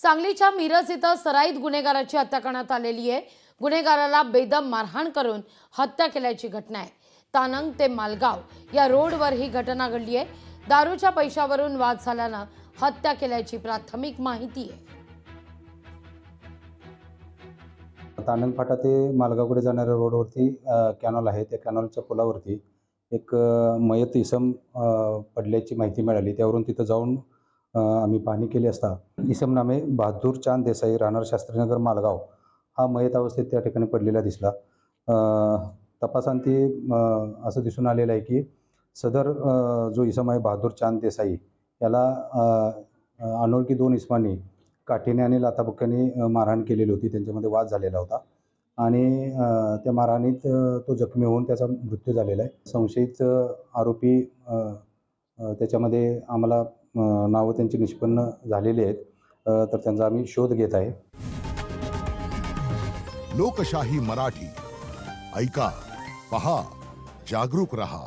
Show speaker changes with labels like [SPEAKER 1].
[SPEAKER 1] सांगलीच्या मिरज इथं सराईत गुन्हेगाराची हत्या करण्यात आलेली आहे। गुन्हेगाराला बेदम मारहाण करून हत्या केल्याची घटना आहे। तानंग ते मालगाव या रोडवर ही घटना घडली आहे। दारूच्या पैशावरून वाद झाल्यानं हत्या केल्याची प्राथमिक माहिती आहे।
[SPEAKER 2] तानंग फाटा ते मालगावकडे जाणाऱ्या रोडवरती कॅनॉल आहे। त्या कॅनॉलच्या पुलावरती एक मयत इसम पडल्याची माहिती मिळाली। त्यावरून तिथं जाऊन आम्ही पाहणी केली असता इसम नामे बहादूर चांद देसाई राहणार शास्त्रीनगर मालगाव हा मयत अवस्थेत त्या ठिकाणी पडलेला दिसला। तपासांती असं दिसून आलेलं आहे की सदर जो इसम आहे बहादूर चांद देसाई याला अनोळखी दोन इसमांनी काठीने आणि लाथाबुक्क्याने मारहाण केलेली होती। त्यांच्यामध्ये वाद झालेला होता आणि त्या मारहाणीत तो जखमी होऊन त्याचा मृत्यू झालेला आहे। संशयित आरोपी त्याच्यामध्ये आम्हाला नावं त्यांची निष्पन्न झालेली आहेत, तर त्यांचा आम्ही शोध घेत आहे।
[SPEAKER 3] लोकशाही मराठी ऐका, पहा, जागरूक रहा।